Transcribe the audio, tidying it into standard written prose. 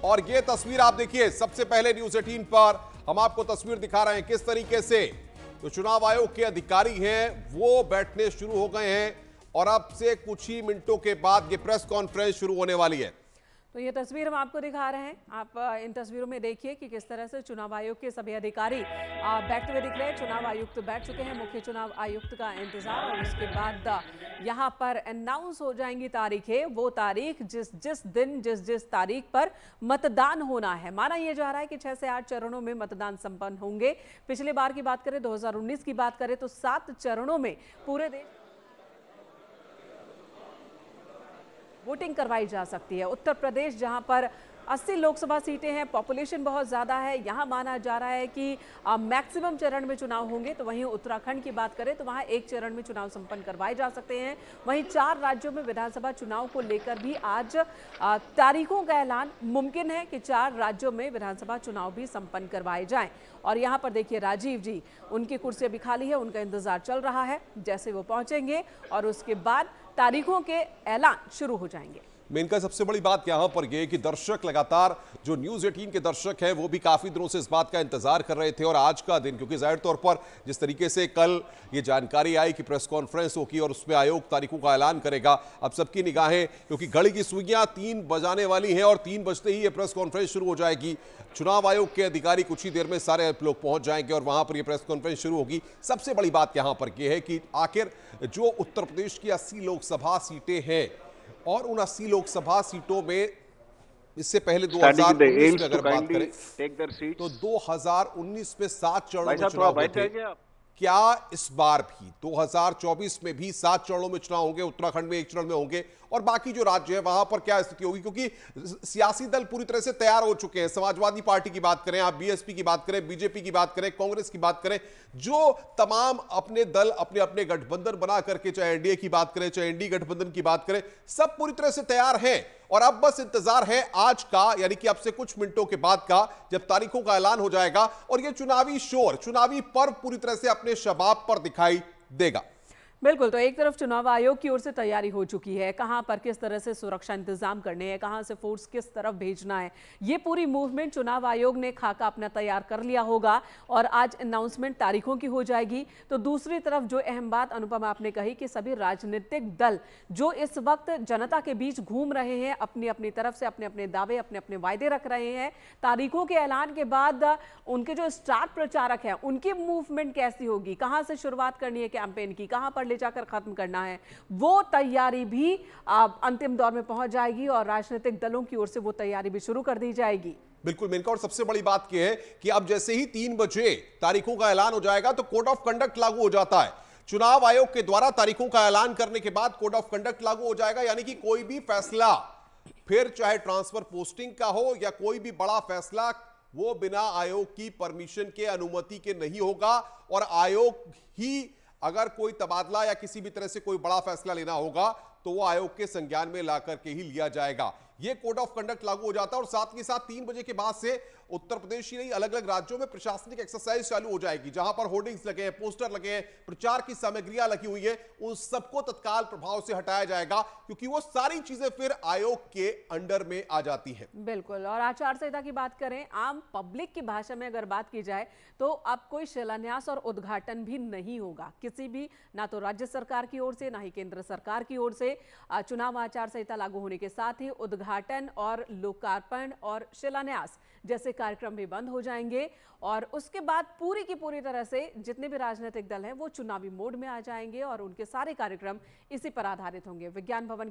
और ये तस्वीर आप देखिए, सबसे पहले न्यूज 18 पर हम आपको तस्वीर दिखा रहे हैं किस तरीके से जो चुनाव आयोग के अधिकारी हैं वो बैठने शुरू हो गए हैं और अब से कुछ ही मिनटों के बाद ये प्रेस कॉन्फ्रेंस शुरू होने वाली है। तो ये तस्वीर हम आपको दिखा रहे हैं। आप इन तस्वीरों में देखिए कि किस तरह से चुनाव आयोग के सभी अधिकारी बैठते हुए दिख रहे हैं। चुनाव आयुक्त बैठ चुके हैं, मुख्य चुनाव आयुक्त का इंतजार, और उसके बाद यहाँ पर अनाउंस हो जाएंगी तारीखें। वो तारीख जिस दिन जिस तारीख पर मतदान होना है। माना यह जा रहा है कि 6 से 8 चरणों में मतदान संपन्न होंगे। पिछले बार की बात करें, 2019 की बात करें तो 7 चरणों में पूरे देश वोटिंग करवाई जा सकती है। उत्तर प्रदेश जहां पर 80 लोकसभा सीटें हैं, पॉपुलेशन बहुत ज़्यादा है, यहाँ माना जा रहा है कि मैक्सिमम चरण में चुनाव होंगे। तो वहीं उत्तराखंड की बात करें तो वहाँ 1 चरण में चुनाव संपन्न करवाए जा सकते हैं। वहीं 4 राज्यों में विधानसभा चुनाव को लेकर भी आज तारीखों का ऐलान मुमकिन है कि 4 राज्यों में विधानसभा चुनाव भी संपन्न करवाए जाएं। और यहाँ पर देखिए राजीव जी, उनकी कुर्सी अभी खाली है, उनका इंतजार चल रहा है। जैसे वो पहुंचेंगे और उसके बाद तारीखों के ऐलान शुरू हो जाएंगे। मेनका सबसे बड़ी बात यहां पर यह कि दर्शक लगातार, जो न्यूज 18 के दर्शक हैं वो भी काफी दिनों से इस बात का इंतजार कर रहे थे। और आज का दिन, क्योंकि जाहिर तौर पर जिस तरीके से कल ये जानकारी आई कि प्रेस कॉन्फ्रेंस होगी और उसमें आयोग तारीखों का ऐलान करेगा, अब सबकी निगाहें, क्योंकि घड़ी की सुइयां 3 बजाने वाली हैं और 3 बजते ही ये प्रेस कॉन्फ्रेंस शुरू हो जाएगी। चुनाव आयोग के अधिकारी कुछ ही देर में सारे लोग पहुंच जाएंगे और वहां पर यह प्रेस कॉन्फ्रेंस शुरू होगी। सबसे बड़ी बात यहां पर यह है कि आखिर जो उत्तर प्रदेश की 80 लोकसभा सीटें हैं और उन 80 लोकसभा सीटों में इससे पहले 2019 में अगर बात करें तो 2019 में 7 चरणों में चुनाव हुए थे। क्या इस बार भी 2024 में भी 7 चरणों में चुनाव होंगे? उत्तराखंड में 1 चरण में होंगे और बाकी जो राज्य है वहां पर क्या स्थिति होगी? क्योंकि सियासी दल पूरी तरह से तैयार हो चुके हैं। समाजवादी पार्टी की बात करें, आप बीएसपी की बात करें, बीजेपी की बात करें, कांग्रेस की बात करें, जो तमाम अपने दल अपने अपने गठबंधन बना करके, चाहे एनडीए की बात करें, चाहे एनडी गठबंधन की बात करें, सब पूरी तरह से तैयार हैं। और अब बस इंतजार है आज का, यानी कि अब से कुछ मिनटों के बाद का, जब तारीखों का ऐलान हो जाएगा और यह चुनावी शोर, चुनावी पर्व पूरी तरह से अपने शबाब पर दिखाई देगा। बिल्कुल, तो एक तरफ चुनाव आयोग की ओर से तैयारी हो चुकी है, कहां पर किस तरह से सुरक्षा इंतजाम करने हैं, कहां से फोर्स किस तरफ भेजना है, ये पूरी मूवमेंट चुनाव आयोग ने खाका अपना तैयार कर लिया होगा और आज अनाउंसमेंट तारीखों की हो जाएगी। तो दूसरी तरफ जो अहम बात अनुपम आपने कही कि सभी राजनीतिक दल जो इस वक्त जनता के बीच घूम रहे हैं, अपनी अपनी तरफ से अपने अपने दावे, अपने अपने वायदे रख रहे हैं। तारीखों के ऐलान के बाद उनके जो स्टार प्रचारक हैं उनकी मूवमेंट कैसी होगी, कहां से शुरुआत करनी है कैंपेन की, कहां पर जाकर खत्म करना है, वो तैयारी भी अंतिम दौर में पहुंच जाएगी और राजनीतिक दलों की ओर से वो तैयारी भी शुरू कर दी जाएगी। बिल्कुल मेनका, और सबसे बड़ी बात यह है कि अब जैसे ही 3 बजे तारीखों का ऐलान हो जाएगा तो कोड ऑफ कंडक्ट लागू हो जाता है। चुनाव आयोग के द्वारा तारीखों का ऐलान करने के बाद कोड ऑफ कंडक्ट लागू हो जाएगा, यानी कि कोई भी फैसला, फिर चाहे ट्रांसफर पोस्टिंग का हो या कोई भी बड़ा फैसला, वो बिना आयोग की परमिशन के, अनुमति के नहीं होगा। और आयोग ही अगर कोई तबादला या किसी भी तरह से कोई बड़ा फैसला लेना होगा तो वो आयोग के संज्ञान में लाकर के ही लिया जाएगा। ये कोड ऑफ कंडक्ट लागू हो जाता है और साथ ही साथ 3 बजे के बाद से उत्तर प्रदेश ही नहीं, अलग अलग राज्यों में प्रशासनिक एक्सरसाइज चालू हो जाएगी, जहां पर होर्डिंग्स लगे हैं, पोस्टर लगे हैं, प्रचार की सामग्रियां लगी हुई है, उन सबको तत्काल प्रभाव से हटाया जाएगा, क्योंकि वो सारी चीजें फिर आयोग के अंडर में आ जाती है। बिल्कुल, और आचार संहिता की बात करें, आम पब्लिक की भाषा में अगर बात की जाए तो अब कोई शिलान्यास और उद्घाटन भी नहीं होगा किसी भी, ना तो राज्य सरकार की ओर से ना ही केंद्र सरकार की ओर से। चुनाव आचार संहिता लागू होने के साथ ही उद्घाटन और लोकार्पण और शिलान्यास जैसे कार्यक्रम भी बंद हो जाएंगे और उसके बाद पूरी की पूरी तरह से जितने भी राजनीतिक दल हैं वो चुनावी मोड में आ जाएंगे और उनके सारे कार्यक्रम इसी पर आधारित होंगे। विज्ञान भवन